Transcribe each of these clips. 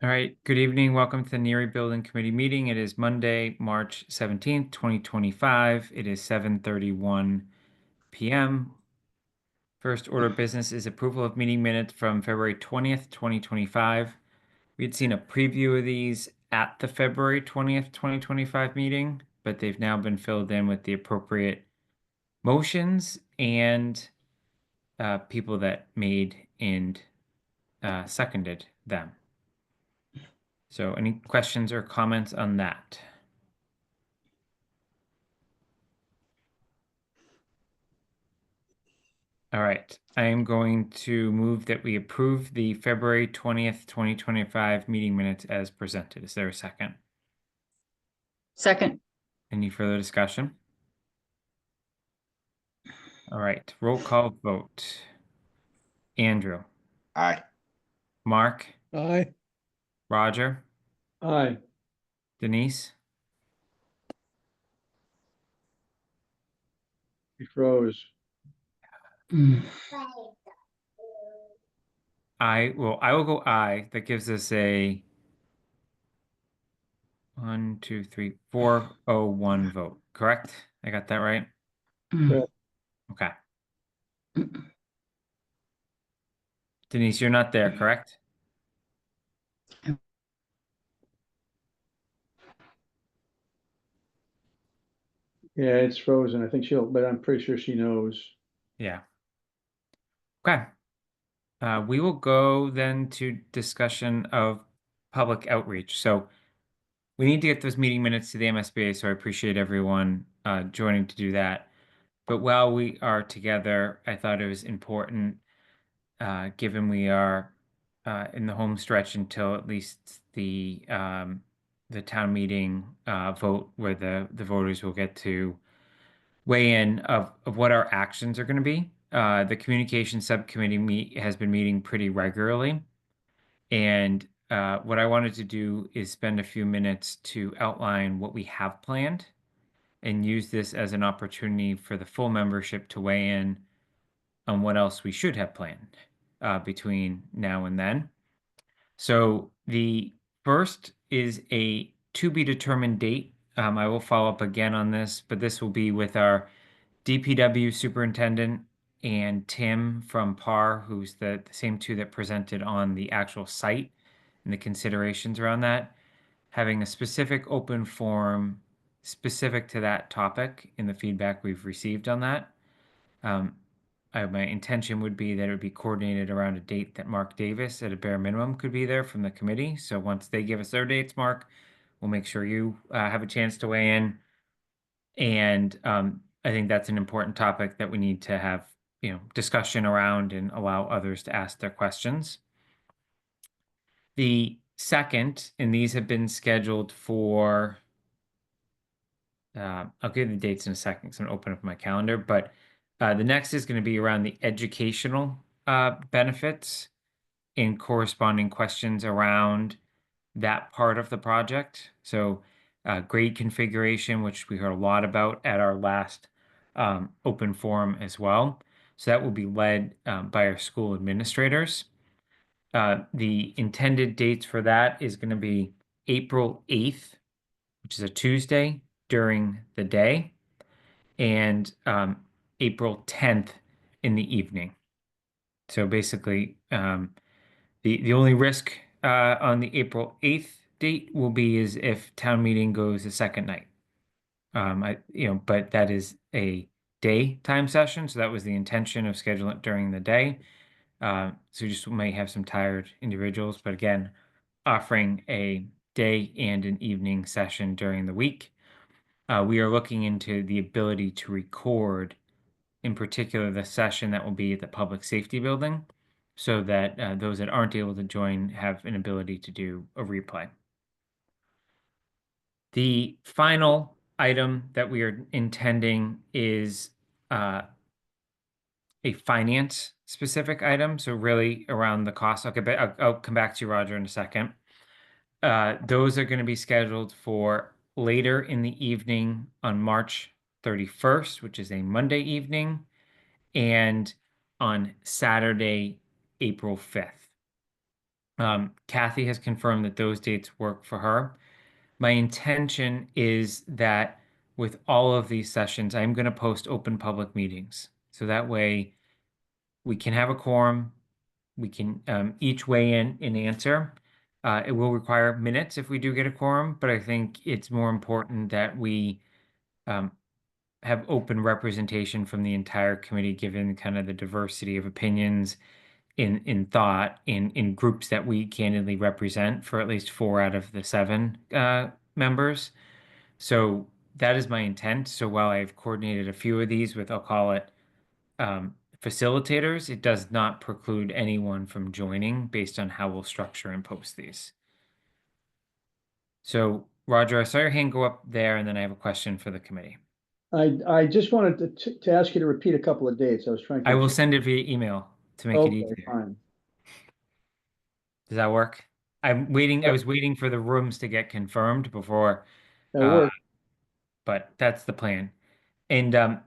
All right, good evening. Welcome to the Neary Building Committee meeting. It is Monday, March 17th, 2025. It is 7:31 p.m. First order of business is approval of meeting minutes from February 20th, 2025. We had seen a preview of these at the February 20th, 2025 meeting, but they've now been filled in with the appropriate motions and people that made and seconded them. So any questions or comments on that? All right, I am going to move that we approve the February 20th, 2025 meeting minutes as presented. Is there a second? Second. Any further discussion? All right, roll call vote. Andrew, Aye. Mark, Aye. Roger, Aye. Denise, He froze. I will go aye. That gives us a 1, 2, 3, 4-0-1 vote, correct? I got that right? Yeah. Okay. Denise, you're not there, correct? Yeah, it's frozen. I think but I'm pretty sure she knows. Yeah. Okay. We will go then to discussion of public outreach. So we need to get those meeting minutes to the MSBA, so I appreciate everyone joining to do that. But while we are together, I thought it was important, given we are in the home stretch until at least the town meeting vote, where the voters will get to weigh in of what our actions are going to be. The communication subcommittee has been meeting pretty regularly. And what I wanted to do is spend a few minutes to outline what we have planned and use this as an opportunity for the full membership to weigh in on what else we should have planned between now and then. So the first is a to be determined date. I will follow up again on this, but this will be with our DPW superintendent and Tim from PAR, who's the same two that presented on the actual site and the considerations around that, having a specific open forum specific to that topic in the feedback we've received on that. My intention would be that it would be coordinated around a date that Mark Davis, at a bare minimum, could be there from the committee. So once they give us their dates, Mark, we'll make sure you have a chance to weigh in. And I think that's an important topic that we need to have, discussion around and allow others to ask their questions. The second, and these have been scheduled for, I'll give the dates in a second because I'm going to open up my calendar, but the next is going to be around the educational benefits and corresponding questions around that part of the project. So grade configuration, which we heard a lot about at our last open forum as well. So that will be led by our school administrators. The intended dates for that is going to be April 8th, which is a Tuesday during the day, and April 10th in the evening. So basically, the only risk on the April 8th date will be is if town meeting goes a second night. But that is a daytime session, so that was the intention of scheduling it during the day. So we just might have some tired individuals, but again, offering a day and an evening session during the week. We are looking into the ability to record, in particular, the session that will be at the Public Safety Building, so that those that aren't able to join have an ability to do a replay. The final item that we are intending is a finance specific item. So really around the cost. Okay, but I'll come back to you, Roger, in a second. Those are going to be scheduled for later in the evening on March 31st, which is a Monday evening, and on Saturday, April 5th. Kathy has confirmed that those dates work for her. My intention is that with all of these sessions, I'm going to post open public meetings. So that way we can have a quorum. We can each weigh in and answer. It will require minutes if we do get a quorum, but I think it's more important that we um, have open representation from the entire committee, given kind of the diversity of opinions in thought in groups that we candidly represent for at least four out of the seven members. So that is my intent. So while I've coordinated a few of these with, I'll call it facilitators, it does not preclude anyone from joining based on how we'll structure and post these. So Roger, I saw your hand go up there, and then I have a question for the committee. I just wanted to ask you to repeat a couple of dates. I was trying I to will check. send it via email to make it Okay, easier. fine. Does that work? I'm waiting. I That was waiting for the rooms to get confirmed before, that uh, worked. but that's the plan. And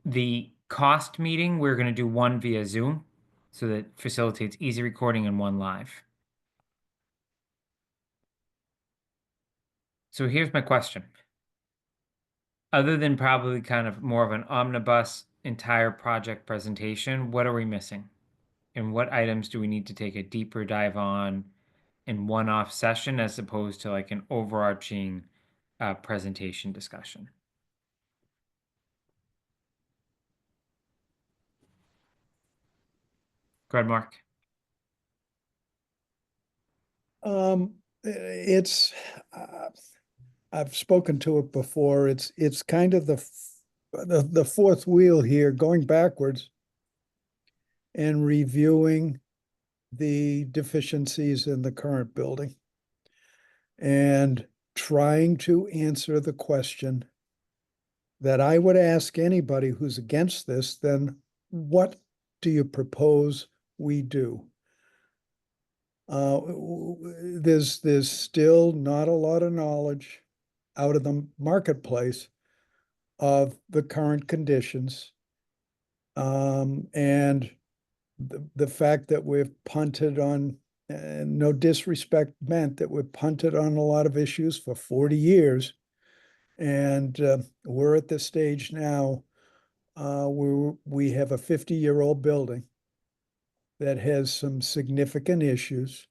the cost meeting, we're going to do one via Zoom so that facilitates easy recording and one live. So here's my question. Other than probably kind of more of an omnibus entire project presentation, what are we missing? And what items do we need to take a deeper dive on in one-off session as opposed to like an overarching presentation discussion? Go ahead, Mark. It's, I've spoken to it before. It's kind of the fourth wheel here, going backwards and reviewing the deficiencies in the current building and trying to answer the question that I would ask anybody who's against this, then what do you propose we do? There's still not a lot of knowledge out of the marketplace of the current conditions. And the fact that we've punted on, and no disrespect meant, that we've punted on a lot of issues for 40 years. And we're at the stage now where we have a 50-year-old building that has some significant issues,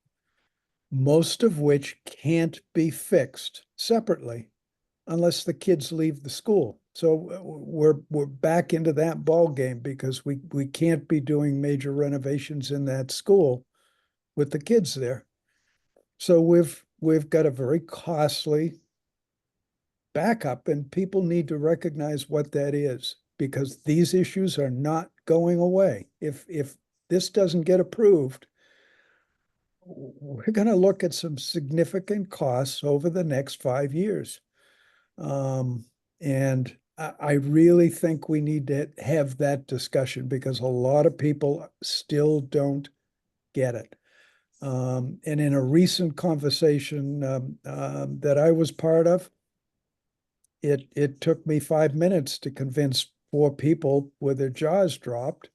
most of which can't be fixed separately unless the kids leave the school. So we're back into that ball game because we can't be doing major renovations in that school with the kids there. So we've got a very costly backup, and people need to recognize what that is, because these issues are not going away. If this doesn't get approved, we're going to look at some significant costs over the next 5 years. And I really think we need to have that discussion because a lot of people still don't get it. And in a recent conversation that I was part of, it took me 5 minutes to convince four people with their jaws dropped.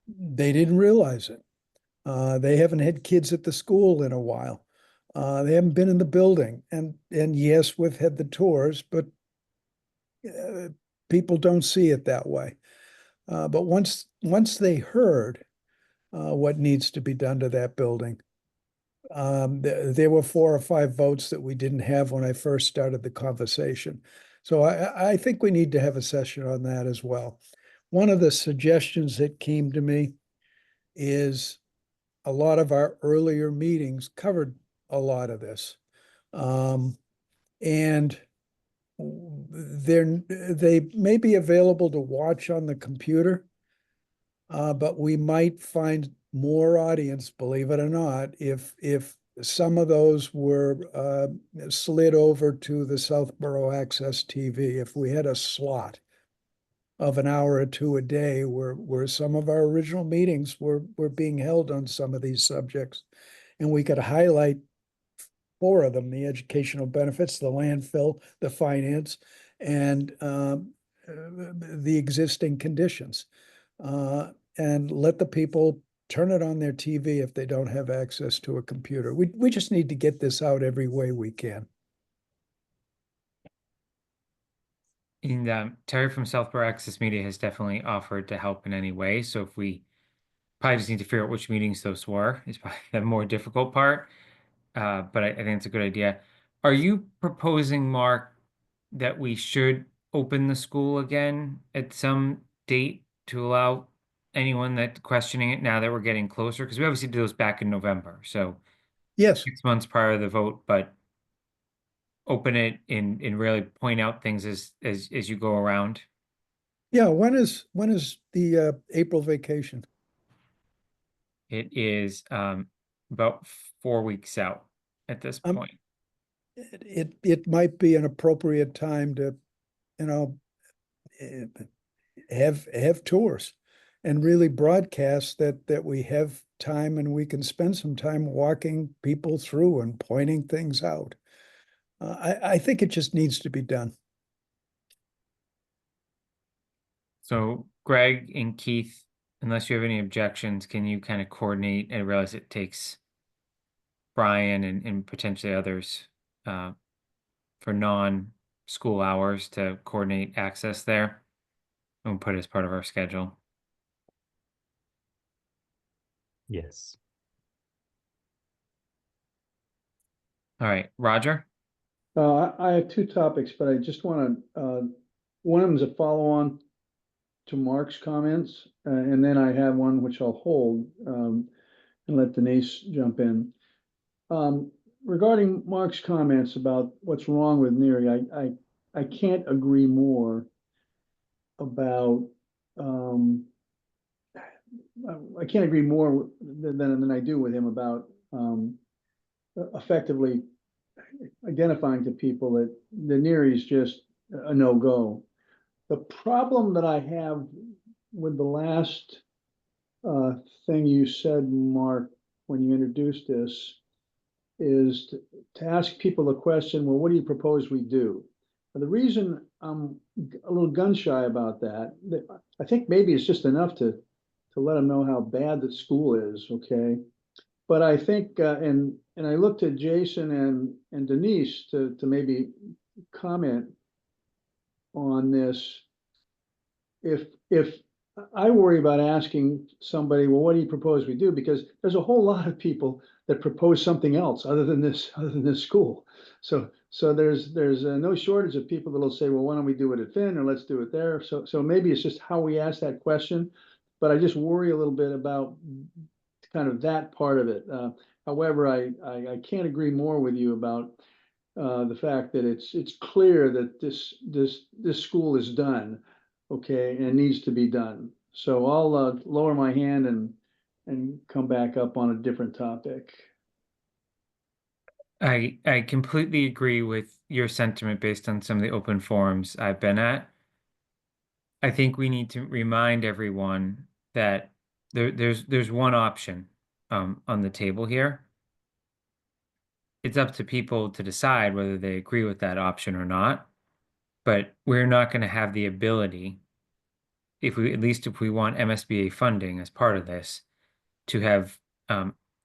They didn't realize it. They haven't had kids at the school in a while. They haven't been in the building. And yes, we've had the tours, but people don't see it that way. But once they heard what needs to be done to that building, there were 4 or 5 votes that we didn't have when I first started the conversation. So I think we need to have a session on that as well. One of the suggestions that came to me is a lot of our earlier meetings covered a lot of this. And they may be available to watch on the computer, but we might find more audience, believe it or not, if some of those were slid over to the Southborough Access TV. If we had a slot of an hour or two a day where some of our original meetings were being held on some of these subjects, and we could highlight 4 of them: the educational benefits, the landfill, the finance, and the existing conditions, and let the people turn it on their TV if they don't have access to a computer. We just need to get this out every way we can. And Terry from Southborough Access Media has definitely offered to help in any way. So if we probably just need to figure out which meetings those were is probably the more difficult part. But I think it's a good idea. Are you proposing, Mark, that we should open the school again at some date to allow anyone that questioning it now that we're getting closer? Because we obviously did those back in November, so Yes. 6 months prior to the vote, but open it and really point out things as you go around. Yeah. When is the April vacation? It is about 4 weeks out at this Um, point. it might be an appropriate time to, you know, eh, have tours and really broadcast that we have time and we can spend some time walking people through and pointing things out. I think it just needs to be done. So Greg and Keith, unless you have any objections, can you kind of coordinate? I realize it takes Brian and potentially others uh, for non-school hours to coordinate access there and put it as part of our schedule. Yes. All right, Roger? I have two topics, but I just want to, one of them is a follow-on to Mark's comments, and then I have one which I'll hold, and let Denise jump in. Regarding Mark's comments about what's wrong with Neary, I can't agree more about, I can't agree more than I do with him about, effectively identifying to people that the Neary is just a no-go. The problem that I have with the last thing you said, Mark, when you introduced this, is to ask people the question, well, what do you propose we do? And the reason I'm a little gun shy about that, I think maybe it's just enough to let them know how bad the school is, okay? But I think, and I looked at Jason and Denise to maybe comment on this. If I worry about asking somebody, well, what do you propose we do? Because there's a whole lot of people that propose something else other than this school. So there's no shortage of people that'll say, well, why don't we do it at Finn or let's do it there? So maybe it's just how we ask that question, but I just worry a little bit about kind of that part of it. However, I can't agree more with you about the fact that it's clear that this school is done, okay, and it needs to be done. So I'll lower my hand and come back up on a different topic. I completely agree with your sentiment based on some of the open forums I've been at. I think we need to remind everyone that there's one option on the table here. It's up to people to decide whether they agree with that option or not. But we're not going to have the ability, if we at least if we want MSBA funding as part of this, to have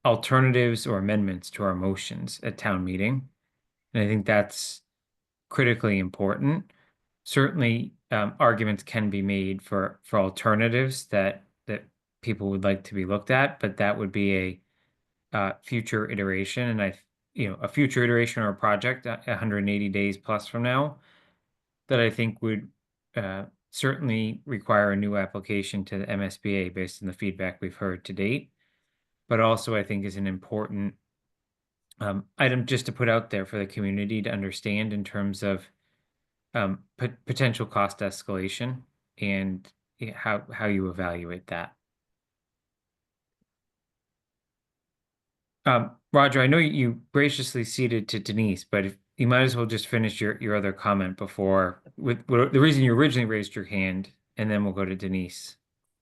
alternatives or amendments to our motions at town meeting. And I think that's critically important. Certainly, arguments can be made for alternatives that people would like to be looked at, but that would be a future iteration, and a future iteration or a project 180 days plus from now that I think would certainly require a new application to the MSBA based on the feedback we've heard to date, but also I think is an important item just to put out there for the community to understand in terms of potential cost escalation and how you evaluate that. Roger, I know you graciously ceded to Denise, but if you might as well just finish your other comment before with the reason you originally raised your hand, and then we'll go to Denise.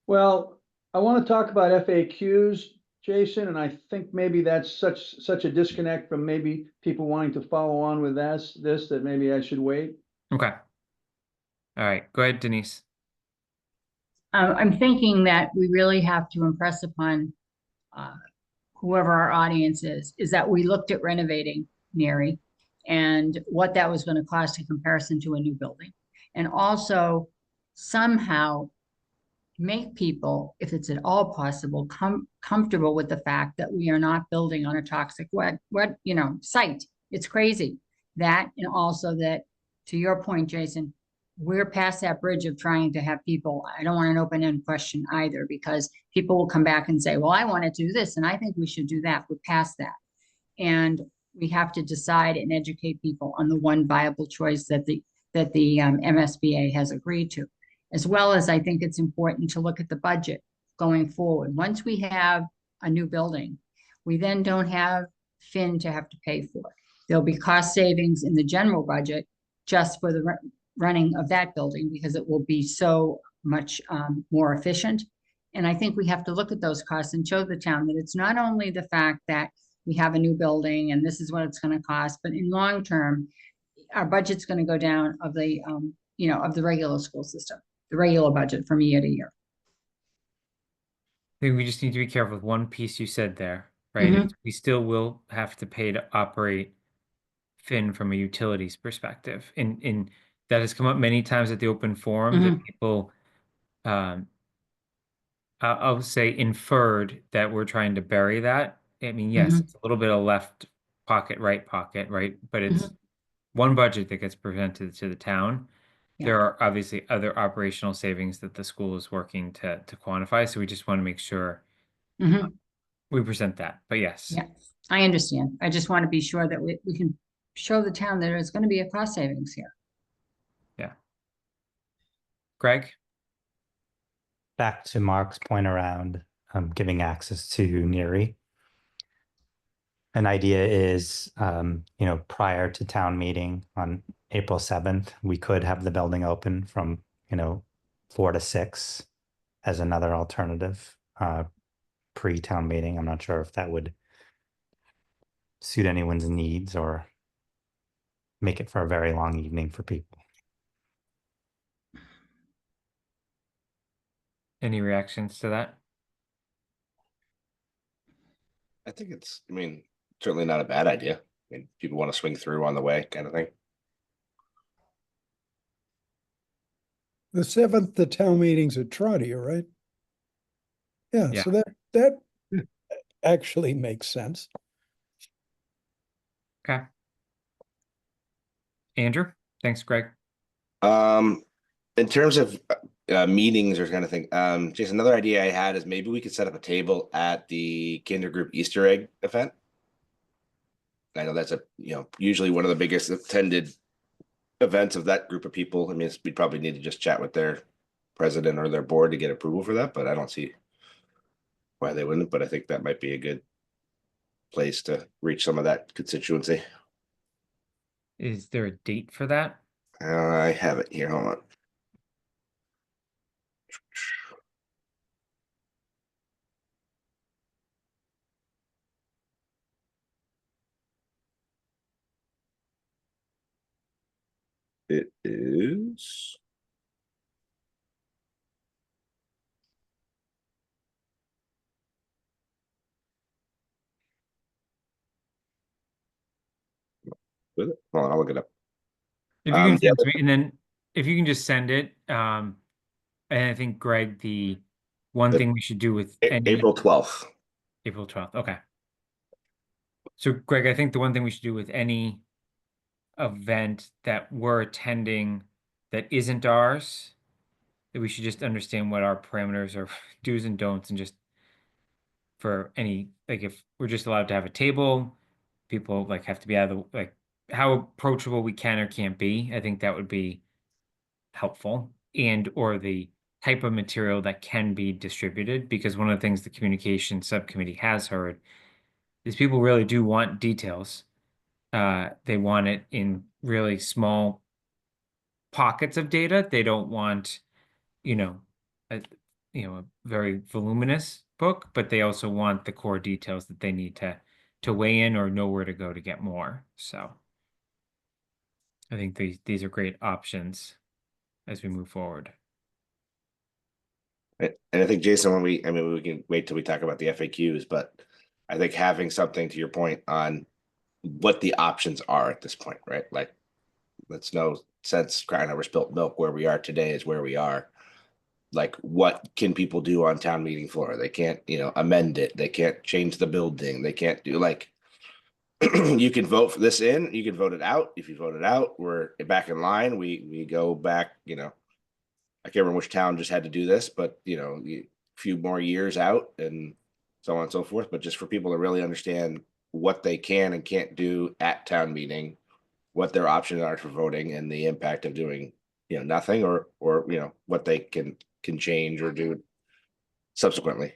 Well, I want to talk about FAQs, Jason, and I think maybe that's such a disconnect from maybe people wanting to follow on with this that maybe I should wait. Okay. All right. Go ahead, Denise. I'm thinking that we really have to impress upon whoever our audience is that we looked at renovating Neary and what that was going to cost in comparison to a new building. And also somehow make people, if it's at all possible, comfortable with the fact that we are not building on a toxic site. It's crazy. That, and also that, to your point, Jason, we're past that bridge of trying to have people, I don't want an open-end question either, because people will come back and say, well, I want to do this, and I think we should do that. We're past that. And we have to decide and educate people on the one viable choice that the MSBA has agreed to. As well as I think it's important to look at the budget going forward. Once we have a new building, we then don't have Finn to have to pay for. There'll be cost savings in the general budget just for the running of that building because it will be so much more efficient. And I think we have to look at those costs and show the town that it's not only the fact that we have a new building and this is what it's going to cost, but in long term, our budget's going to go down of the of the regular school system, the regular budget from year to year. I think we just need to be careful with one piece you said there, right? It's, we still will have to pay to operate Finn from a utilities perspective. And that has come up many times at the open forum that people, I'll say, inferred that we're trying to bury that. I mean, yes, it's a little bit of left pocket, right pocket, right? But it's one budget that gets presented to the town. Yeah. There are obviously other operational savings that the school is working to quantify. So we just want to make sure we present that. But yes. Yeah, I understand. I just want to be sure that we can show the town that there's going to be a cost savings here. Yeah. Greg? Back to Mark's point around giving access to Neary. An idea is, prior to town meeting on April 7th, we could have the building open from, 4 to 6 as another alternative pre-town meeting. I'm not sure if that would suit anyone's needs or make it for a very long evening for people. Any reactions to that? I think it's, certainly not a bad idea. People want to swing through on the way kind of thing. The 7th, the town meeting's at Trotter, right? Yeah, Yeah. so that actually makes sense. Okay. Andrew? Thanks, Greg. In terms of meetings or kind of thing, Jason, another idea I had is maybe we could set up a table at the Kinder Group Easter egg event. I know that's usually one of the biggest attended events of that group of people. We'd probably need to just chat with their president or their board to get approval for that, but I don't see why they wouldn't. But I think that might be a good place to reach some of that constituency. Is there a date for that? I have it here. Hold on. It is with it. Hold on, I'll look it up. If you can send it to me, and then if you can just send it, and I think Greg, the one thing we should do with April 12th. April 12th. Okay. So Greg, I think the one thing we should do with any event that we're attending that isn't ours, that we should just understand what our parameters are, do's and don'ts, and just for any, like, if we're just allowed to have a table, people like have to be out of the, like, how approachable we can or can't be. I think that would be helpful, and or the type of material that can be distributed, because one of the things the communication subcommittee has heard is people really do want details. They want it in really small pockets of data. They don't want, a very voluminous book, but they also want the core details that they need to weigh in or know where to go to get more. So I think these are great options as we move forward. And I think Jason, I mean, we can wait till we talk about the FAQs, but I think having something to your point on what the options are at this point, right? Like, it's no sense crying over spilt milk. Where we are today is where we are. Like, what can people do on town meeting floor? They can't, amend it. They can't change the building. They can't do like, you can vote for this in, you can vote it out. If you vote it out, we're back in line. We go back, I can't remember which town just had to do this, but a few more years out and so on and so forth. But just for people to really understand what they can and can't do at town meeting, what their options are for voting, and the impact of doing nothing, or what they can change or do subsequently.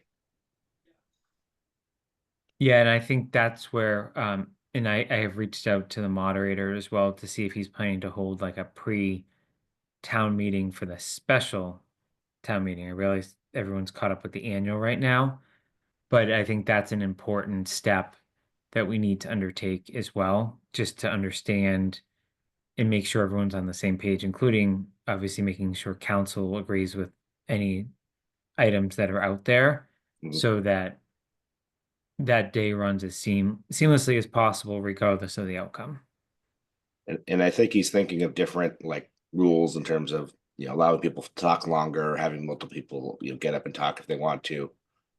Yeah, and I think that's where, and I have reached out to the moderator as well to see if he's planning to hold like a pre-town meeting for the special town meeting. I realize everyone's caught up with the annual right now, but I think that's an important step that we need to undertake as well, just to understand and make sure everyone's on the same page, including obviously making sure council agrees with any items that are out there, Mhm. so that that day runs as seamlessly as possible, regardless of the outcome. And I think he's thinking of different like rules in terms of allowing people to talk longer, or having multiple people get up and talk if they want to.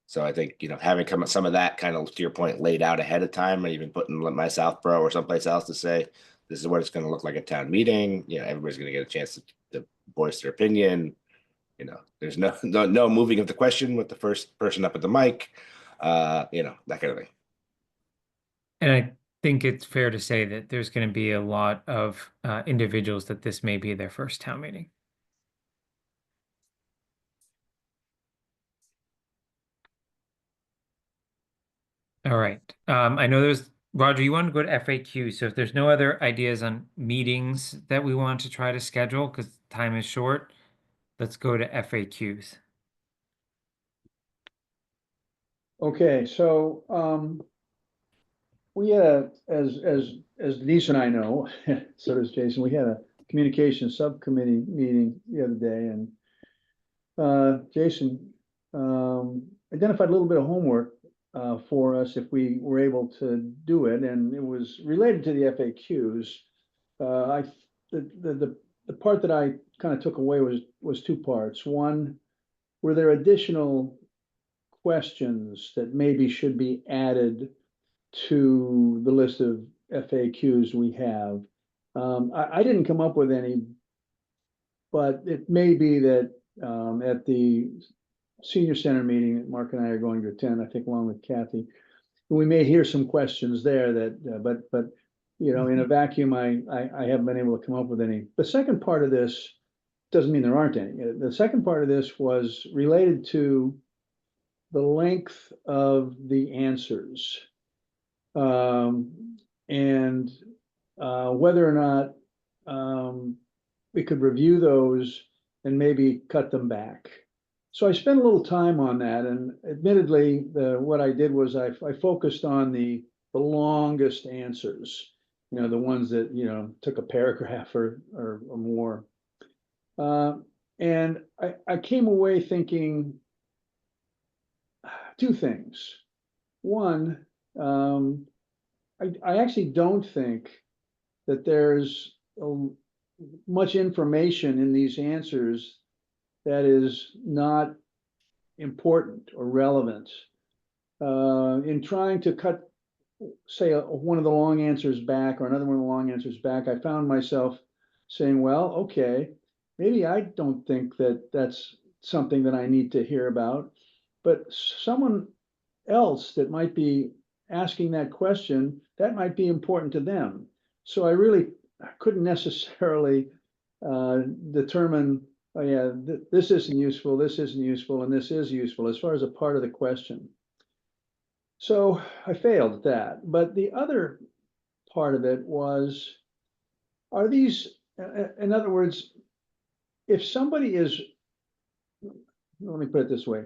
So I think having some of that kind of, to your point, laid out ahead of time, or even putting my Southborough or someplace else to say this is what it's going to look like at town meeting. Everybody's going to get a chance to voice their opinion. There's no moving of the question with the first person up at the mic. That kind of thing. And I think it's fair to say that there's going to be a lot of individuals that this may be their first town meeting. All right. I know there's Roger, you want to go to FAQ. So if there's no other ideas on meetings that we want to try to schedule, because time is short, let's go to FAQs. Okay, so, we had as Denise and I know, so does Jason, we had a communication subcommittee meeting the other day, and Jason identified a little bit of homework for us if we were able to do it, and it was related to the FAQs. I the part that I kind of took away was two parts. One, were there additional questions that maybe should be added to the list of FAQs we have? I didn't come up with any, but it may be that at the senior center meeting that Mark and I are going to attend, I think along with Kathy, we may hear some questions there that, but in a vacuum, I haven't been able to come up with any. The second part of this doesn't mean there aren't any. The second part of this was related to the length of the answers, and whether or not we could review those and maybe cut them back. So I spent a little time on that, and admittedly, what I did was I focused on the longest answers, the ones that took a paragraph or more. And I came away thinking two things. One, I actually don't think that there's much information in these answers that is not important or relevant. In trying to cut, say, one of the long answers back or another one of the long answers back, I found myself saying, well, okay, maybe I don't think that that's something that I need to hear about, but someone else that might be asking that question, that might be important to them. So I really couldn't necessarily determine, oh yeah, this isn't useful, this isn't useful, and this is useful as far as a part of the question. So I failed at that. But the other part of it was, are these, in other words, if somebody is, let me put it this way,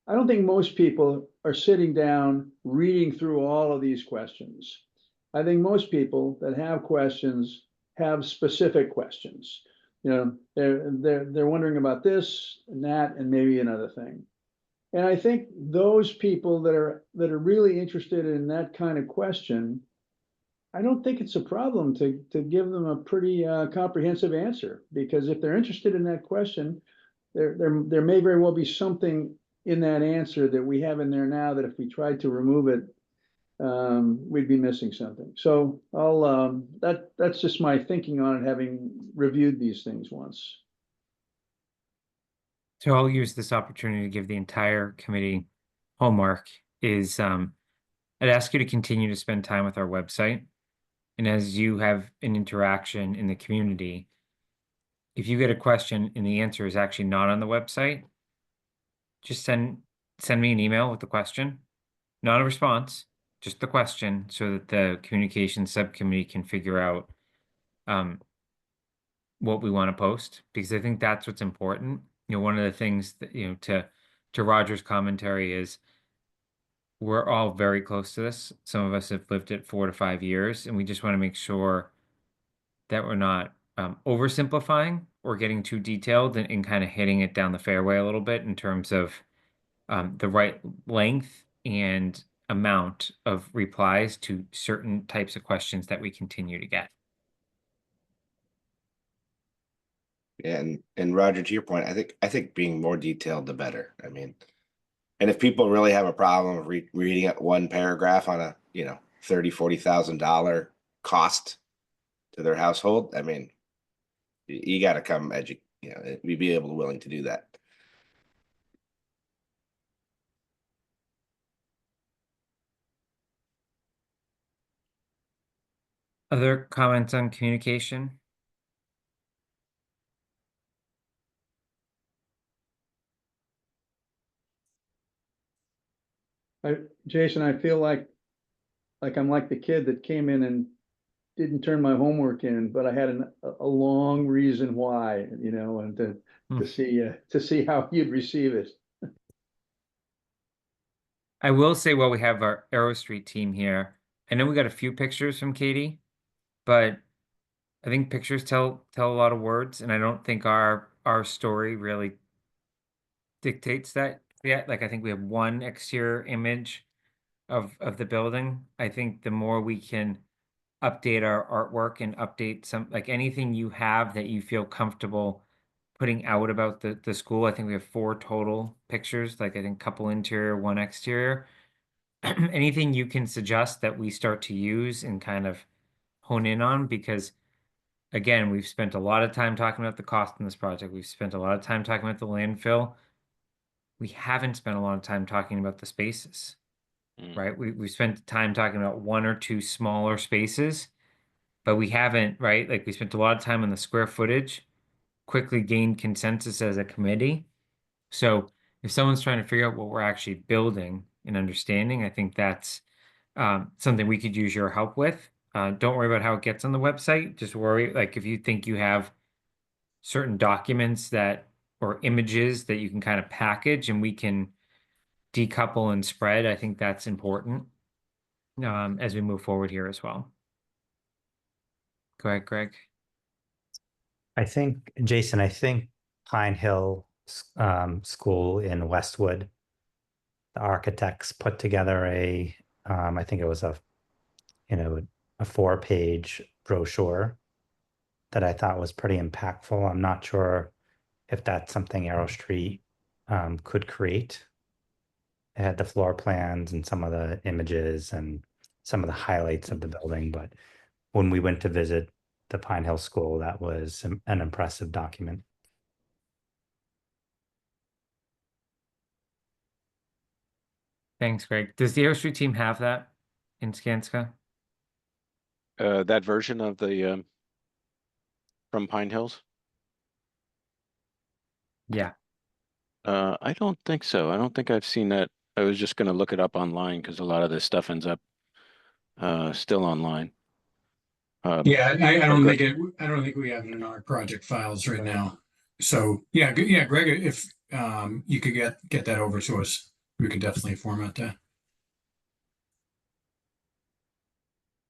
I don't think most people are sitting down reading through all of these questions. I think most people that have questions have specific questions. You know, they're wondering about this and that and maybe another thing. And I think those people that are really interested in that kind of question, I don't think it's a problem to give them a pretty comprehensive answer, because if they're interested in that question, there may very well be something in that answer that we have in there now that if we tried to remove it, we'd be missing something. So I'll that's just my thinking on it, having reviewed these things once. So I'll use this opportunity to give the entire committee homework is I'd ask you to continue to spend time with our website. And as you have an interaction in the community, if you get a question and the answer is actually not on the website, just send me an email with the question, not a response, just the question, so that the communication subcommittee can figure out what we want to post, because I think that's what's important. You know, one of the things that, you know, to Roger's commentary is we're all very close to this. Some of us have lived it 4 to 5 years, and we just want to make sure that we're not oversimplifying or getting too detailed and kind of hitting it down the fairway a little bit in terms of the right length and amount of replies to certain types of questions that we continue to get. And Roger, to your point, I think being more detailed, the better. I mean, and if people really have a problem of reading it one paragraph on a, you know, $30,000-$40,000 cost to their household, I mean, you got to come you know, we be able to willing to do that. Other comments on communication? Jason, I feel like I'm like the kid that came in and didn't turn my homework in, but I had a long reason why, you know, and to see how you'd receive it. I will say, while we have our Arrow Street team here, I know we got a few pictures from Katie, but I think pictures tell a lot of words, and I don't think our story really dictates that yet. Like, I think we have one exterior image of the building. I think the more we can update our artwork and update some, like, anything you have that you feel comfortable putting out about the school. I think we have 4 total pictures, like I think couple interior, 1 exterior. Anything you can suggest that we start to use and kind of hone in on, because again, we've spent a lot of time talking about the cost in this project. We've spent a lot of time talking about the landfill. We haven't spent a lot of time talking about the spaces, right? We spent time talking about 1 or 2 smaller spaces, but we haven't, right? Like, we spent a lot of time on the square footage, quickly gained consensus as a committee. So if someone's trying to figure out what we're actually building and understanding, I think that's something we could use your help with. Don't worry about how it gets on the website. Just worry, like, if you think you have certain documents that or images that you can kind of package and we can decouple and spread, I think that's important as we move forward here as well. Go ahead, Greg. I think, Jason, I think Pine Hill School in Westwood, the architects put together I think it was a 4-page brochure that I thought was pretty impactful. I'm not sure if that's something Arrow Street could create. It had the floor plans and some of the images and some of the highlights of the building. But when we went to visit the Pine Hill School, that was an impressive document. Thanks, Greg. Does the Arrow Street team have that in Skanska? That version of the from Pine Hills? Yeah. I don't think so. I don't think I've seen that. I was just going to look it up online because a lot of this stuff ends up still online. Yeah, I oh, don't Greg. think I don't think we have it in our project files right now. So yeah, yeah, Greg, if you could get that over to us, we could definitely format that.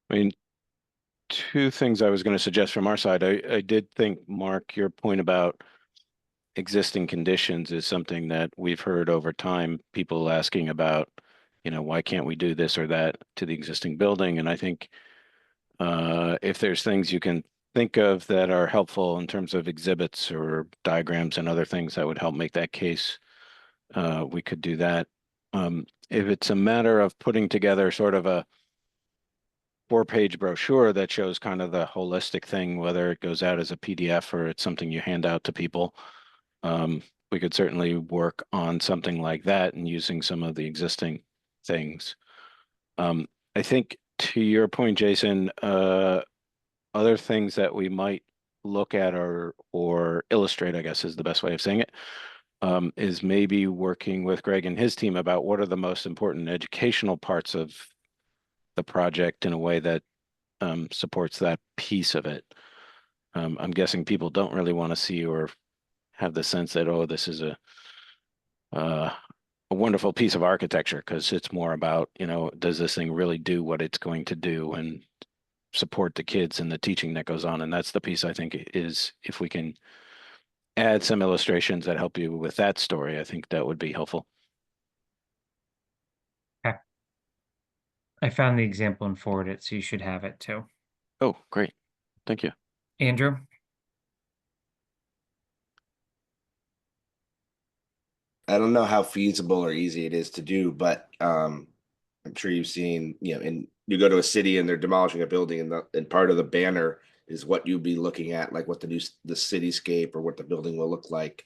I mean, two things I was going to suggest from our side. I did think, Mark, your point about existing conditions is something that we've heard over time, people asking about, why can't we do this or that to the existing building? And I think if there's things you can think of that are helpful in terms of exhibits or diagrams and other things that would help make that case, we could do that. If it's a matter of putting together sort of a 4-page brochure that shows kind of the holistic thing, whether it goes out as a PDF or it's something you hand out to people, we could certainly work on something like that and using some of the existing things. I think to your point, Jason, other things that we might look at or illustrate, I guess is the best way of saying it, is maybe working with Greg and his team about what are the most important educational parts of the project in a way that supports that piece of it. I'm guessing people don't really want to see or have the sense that, oh, this is a wonderful piece of architecture, because it's more about, does this thing really do what it's going to do and support the kids and the teaching that goes on? And that's the piece I think is, if we can add some illustrations that help you with that story, I think that would be helpful. Okay. I found the example and forwarded it, so you should have it too. Oh, great. Thank you. Andrew? I don't know how feasible or easy it is to do, but I'm sure you've seen, and you go to a city and they're demolishing a building, and part of the banner is what you'd be looking at, like what the cityscape or what the building will look like.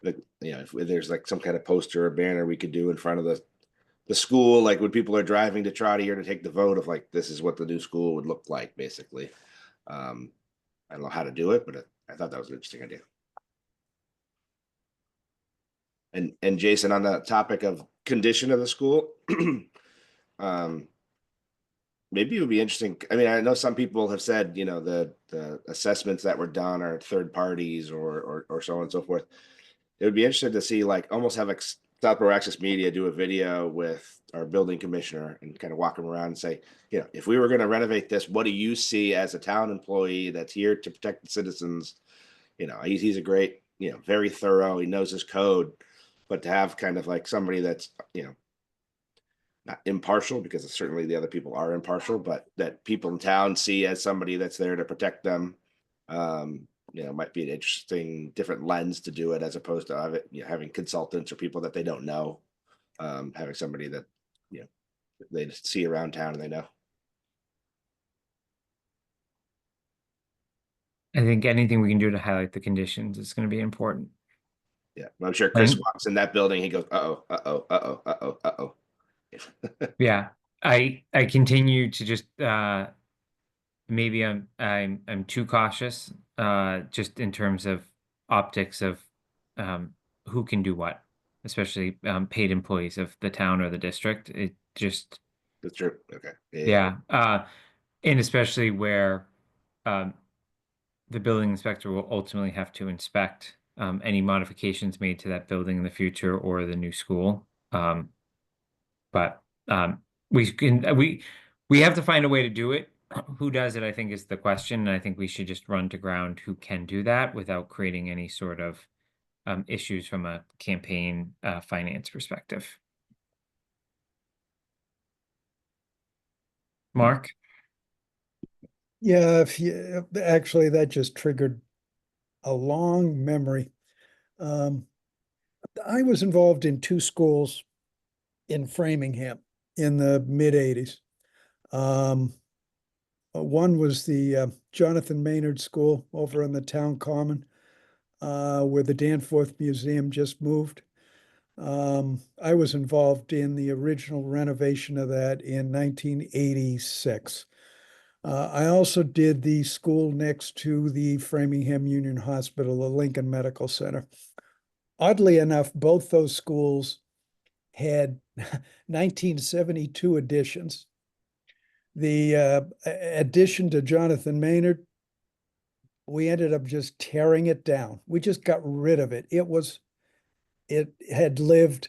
If there's like some kind of poster or banner we could do in front of the school, like when people are driving to Trotter to take the vote, of like, this is what the new school would look like, basically. I don't know how to do it, but I thought that was an interesting idea. And Jason, on the topic of condition of the school, maybe it would be interesting. I mean, I know some people have said, the assessments that were done are third parties or so on and so forth. It would be interesting to see, like, almost have Southborough Access Media do a video with our building commissioner and kind of walk him around and say, if we were going to renovate this, what do you see as a town employee that's here to protect the citizens? He's a great, very thorough. He knows his code, but to have kind of like somebody that's, not impartial, because certainly the other people are impartial, but that people in town see as somebody that's there to protect them, might be an interesting different lens to do it, as opposed to having consultants or people that they don't know, having somebody that, they just see around town and they know. I think anything we can do to highlight the conditions is going to be important. Yeah, I'm sure Chris walks in that building, he goes, uh-oh, uh-oh, uh-oh, uh-oh, uh-oh. Yeah, I continue to just maybe I'm too cautious just in terms of optics of who can do what, especially paid employees of the town or the district. It just That's true. Okay. yeah, and especially where the building inspector will ultimately have to inspect any modifications made to that building in the future or the new school. But we have to find a way to do it. Who does it, I think, is the question. And I think we should just run to ground who can do that without creating any sort of issues from a campaign finance perspective. Mark? Yeah, actually, that just triggered a long memory. I was involved in 2 schools in Framingham in the mid-'80s. One was the Jonathan Maynard School over on the town common, where the Danforth Museum just moved. I was involved in the original renovation of that in 1986. I also did the school next to the Framingham Union Hospital, the Lincoln Medical Center. Oddly enough, both those schools had 1972 additions. The addition to Jonathan Maynard, we ended up just tearing it down. We just got rid of it. It had lived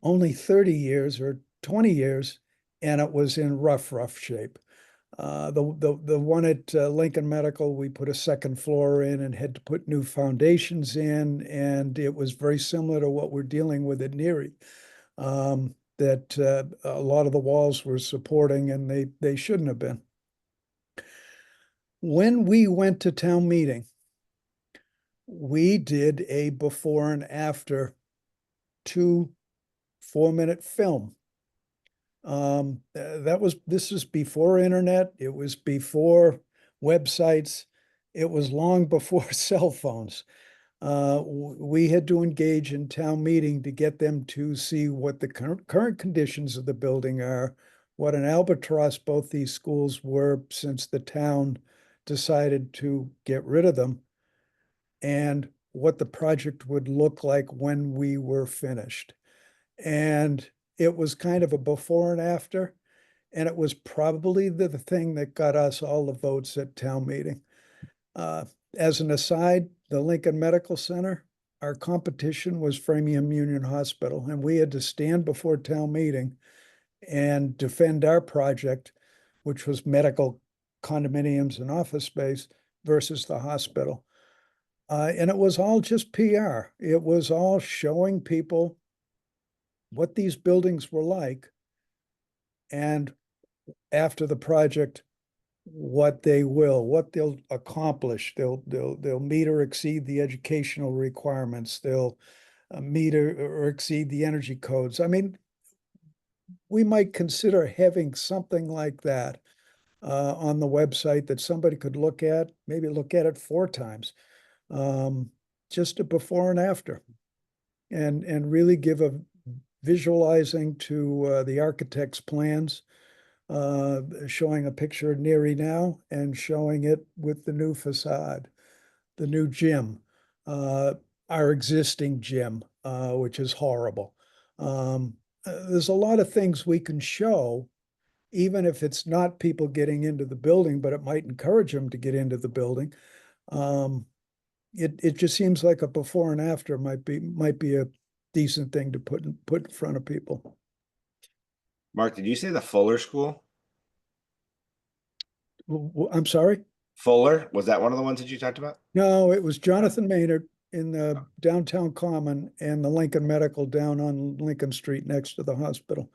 only 30 years or 20 years, and it was in rough shape. The one at Lincoln Medical, we put a second floor in and had to put new foundations in, and it was very similar to what we're dealing with at Neary. That a lot of the walls were supporting and they shouldn't have been. When we went to town meeting, we did a before and after 2 4-minute film. This was before internet, it was before websites, it was long before cell phones. We had to engage in town meeting to get them to see what the current conditions of the building are, what an albatross both these schools were since the town decided to get rid of them, and what the project would look like when we were finished. And it was kind of a before and after, and it was probably the thing that got us all the votes at town meeting. As an aside, the Lincoln Medical Center, our competition was Framingham Union Hospital, and we had to stand before town meeting and defend our project, which was medical condominiums and office space versus the hospital. And it was all just PR. It was all showing people what these buildings were like, and after the project, what they'll accomplish. They'll meet or exceed the educational requirements. They'll meet or exceed the energy codes. I mean, we might consider having something like that on the website that somebody could look at, maybe look at it 4 times, just a before and after, and really give a visualizing to the architect's plans, showing a picture of Neary now and showing it with the new facade, the new gym, our existing gym, which is horrible. There's a lot of things we can show, even if it's not people getting into the building, but it might encourage them to get into the building. It just seems like a before and after might be a decent thing to put in front of people. Mark, did you say the Fuller School? I'm sorry? Fuller, was that one of the ones that you talked about? No, it was Jonathan Maynard in the downtown Common and the Lincoln Medical down on Lincoln Street next to the hospital.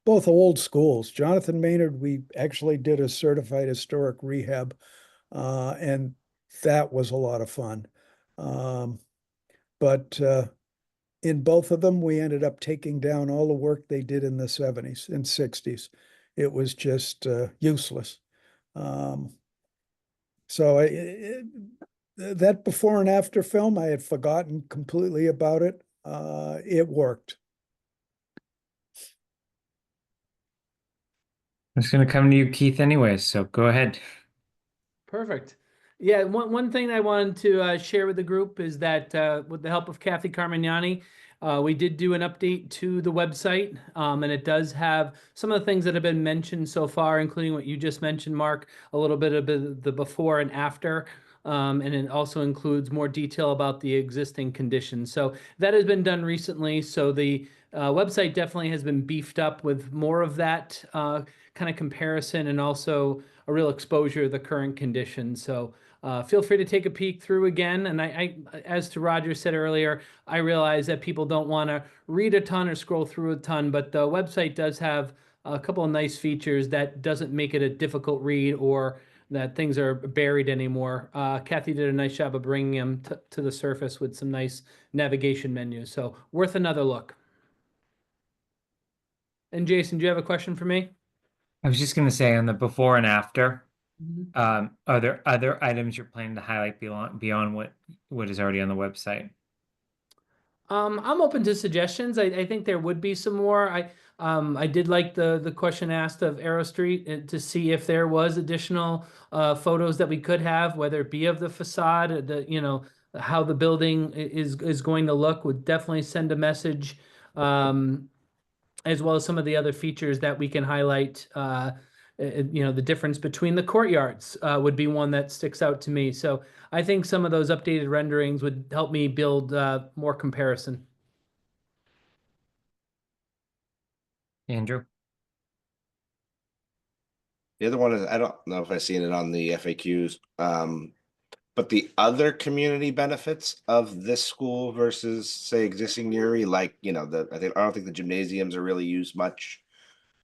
Both old schools. Jonathan Maynard, we actually did a certified historic rehab, and that was a lot of fun. But in both of them, we ended up taking down all the work they did in the 70s and 60s. It was just useless. So that before and after film, I had forgotten completely about it. It worked. It's going to come to you, Keith, anyways, so go ahead. Perfect. Yeah, one thing I wanted to share with the group is that with the help of Kathy Carmignani, we did do an update to the website, and it does have some of the things that have been mentioned so far, including what you just mentioned, Mark, a little bit of the before and after. And it also includes more detail about the existing conditions. So that has been done recently. So the website definitely has been beefed up with more of that kind of comparison and also a real exposure of the current conditions. So feel free to take a peek through again. And I, as to Roger said earlier, I realize that people don't want to read a ton or scroll through a ton, but the website does have a couple of nice features that doesn't make it a difficult read or that things are buried anymore. Kathy did a nice job of bringing them to the surface with some nice navigation menus. So worth another look. And Jason, do you have a question for me? I was just going to say on the before and after, are there other items you're planning to highlight beyond what is already on the website? I'm open to suggestions. I think there would be some more. I did like the question asked of Arrow Street to see if there was additional photos that we could have, whether it be of the facade, how the building is going to look. Would definitely send a message, as well as some of the other features that we can highlight. The difference between the courtyards would be one that sticks out to me. So I think some of those updated renderings would help me build more comparison. Andrew? The other one is, I don't know if I've seen it on the FAQs, but the other community benefits of this school versus, say, existing Neary, like, you know, I don't think the gymnasiums are really used much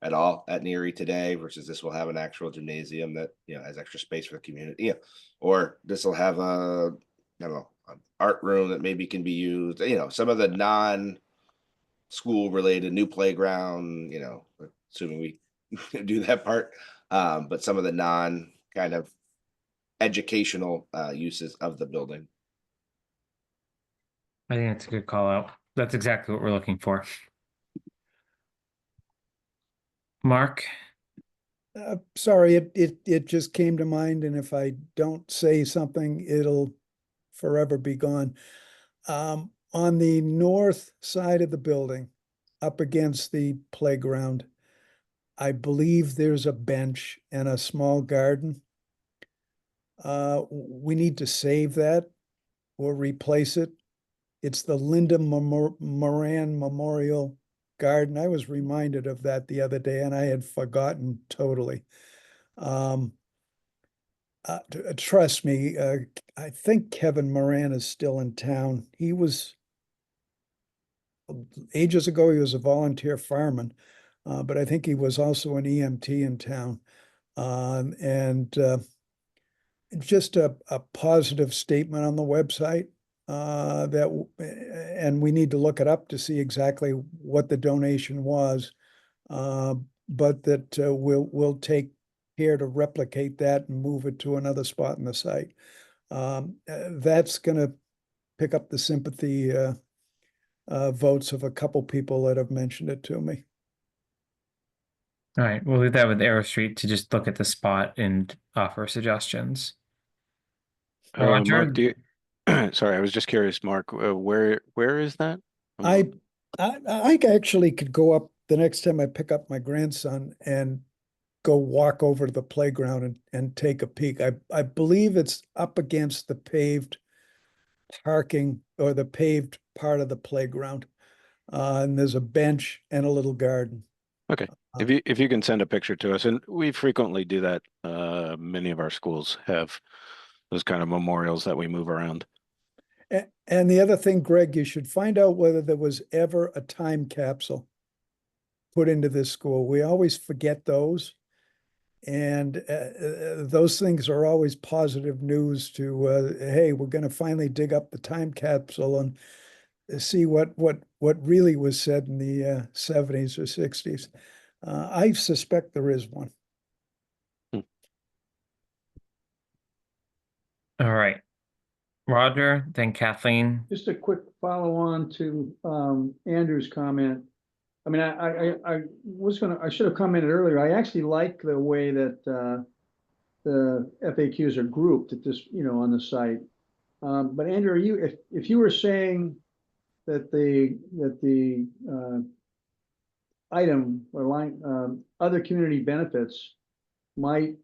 at all at Neary today, versus this will have an actual gymnasium that, you know, has extra space for the community. Yeah. Or this will have I don't know, an art room that maybe can be used, you know, some of the non-school related, new playground, you know, assuming we do that part. But some of the non kind of educational uses of the building. I think that's a good call out. That's exactly what we're looking for. Mark? Sorry, it just came to mind, and if I don't say something, it'll forever be gone. On the north side of the building, up against the playground, I believe there's a bench and a small garden. We need to save that or replace it. It's the Linda Moran Memorial Garden. I was reminded of that the other day and I had forgotten totally. Trust me, I think Kevin Moran is still in town. He was, ages ago, he was a volunteer fireman, but I think he was also an EMT in town. And just a positive statement on the website and we need to look it up to see exactly what the donation was. But that we'll take care to replicate that and move it to another spot in the site. That's going to pick up the sympathy votes of a couple people that have mentioned it to me. All right, we'll leave that with Arrow Street to just look at the spot and offer suggestions. Roger? Mark, sorry, I was just curious, Mark, where is that? I actually could go up the next time I pick up my grandson and go walk over to the playground and take a peek. I believe it's up against the paved parking or the paved part of the playground. And there's a bench and a little garden. Okay. If you can send a picture to us, and we frequently do that. Many of our schools have those kind of memorials that we move around. And the other thing, Greg, you should find out whether there was ever a time capsule put into this school. We always forget those. And those things are always positive news to, hey, we're going to finally dig up the time capsule and see what really was said in the 70s or 60s. I suspect there is one. All right. Roger, then Kathleen. Just a quick follow on to Andrew's comment. I mean, I should have commented earlier. I actually like the way that the FAQs are grouped at this, you know, on the site. But Andrew, if you were saying that the item or line other community benefits might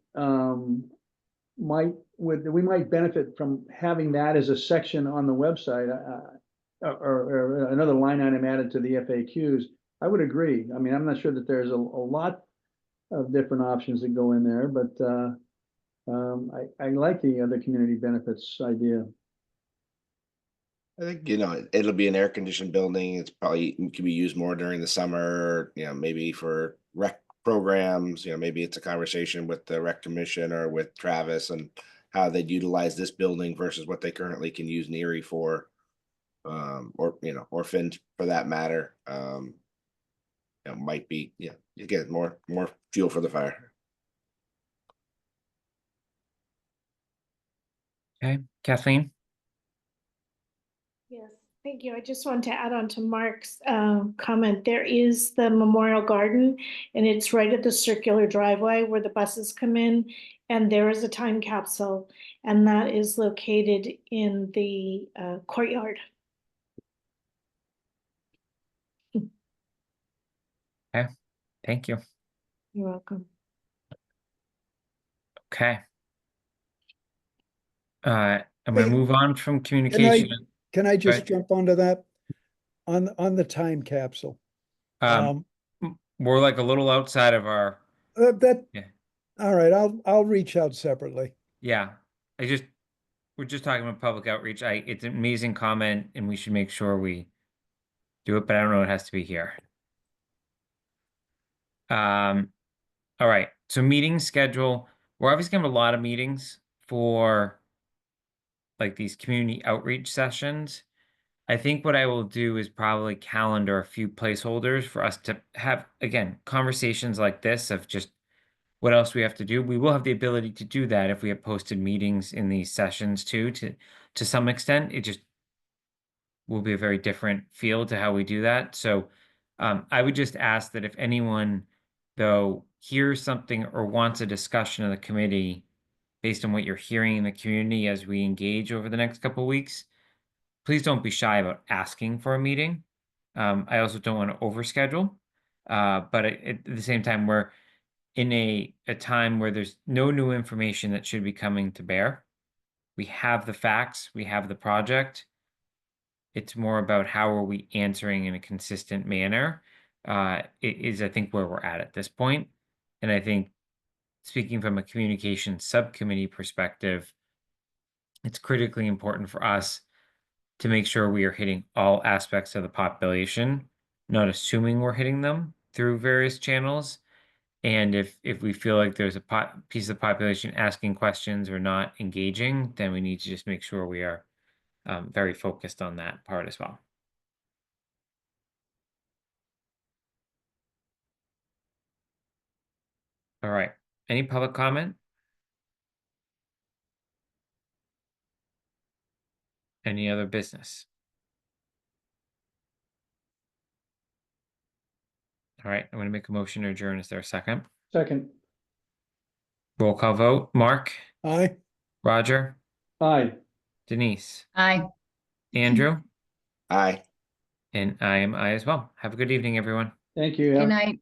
we might benefit from having that as a section on the website or another line item added to the FAQs, I would agree. I mean, I'm not sure that there's a lot of different options that go in there, but I like the other community benefits idea. I think, you know, it'll be an air conditioned building. It's probably can be used more during the summer, you know, maybe for rec programs, you know, maybe it's a conversation with the rec commission or with Travis and how they'd utilize this building versus what they currently can use Neary for, or, you know, or Finn for that matter. You know, might be, yeah, you get more fuel for the fire. Okay, Kathleen. Yes, thank you. I just wanted to add on to Mark's comment. There is the Memorial Garden, and it's right at the circular driveway where the buses come in, and there is a time capsule, and that is located in the courtyard. Okay, thank you. You're welcome. Okay. I'm going to move on from Can communication. I just Right. jump onto that? On the time capsule. We're like a little outside of our, That yeah. All right, I'll reach out separately. Yeah, we're just talking about public outreach. It's an amazing comment and we should make sure we do it, but I don't know, it has to be here. All right, so meeting schedule, we're obviously gonna have a lot of meetings for like these community outreach sessions. I think what I will do is probably calendar a few placeholders for us to have, again, conversations like this of just what else we have to do. We will have the ability to do that if we have posted meetings in these sessions too, to some extent. It just will be a very different feel to how we do that. So I would just ask that if anyone, though, hears something or wants a discussion of the committee based on what you're hearing in the community as we engage over the next couple of weeks, please don't be shy about asking for a meeting. I also don't want to overschedule, but at the same time, we're in a time where there's no new information that should be coming to bear. We have the facts, we have the project. It's more about how are we answering in a consistent manner, it is, I think, where we're at this point. And I think speaking from a communication subcommittee perspective, it's critically important for us to make sure we are hitting all aspects of the population, not assuming we're hitting them through various channels. And if we feel like there's a piece of the population asking questions or not engaging, then we need to just make sure we are very focused on that part as well. All right. Any public comment? Any other business? All right. I'm going to make a motion to adjourn. Is there a second? Second, Roll call vote. Mark, Aye. Roger, aye. Denise, Aye. Andrew, Aye. and I am I as well. Have a good evening, everyone. Thank you. Good Have- night.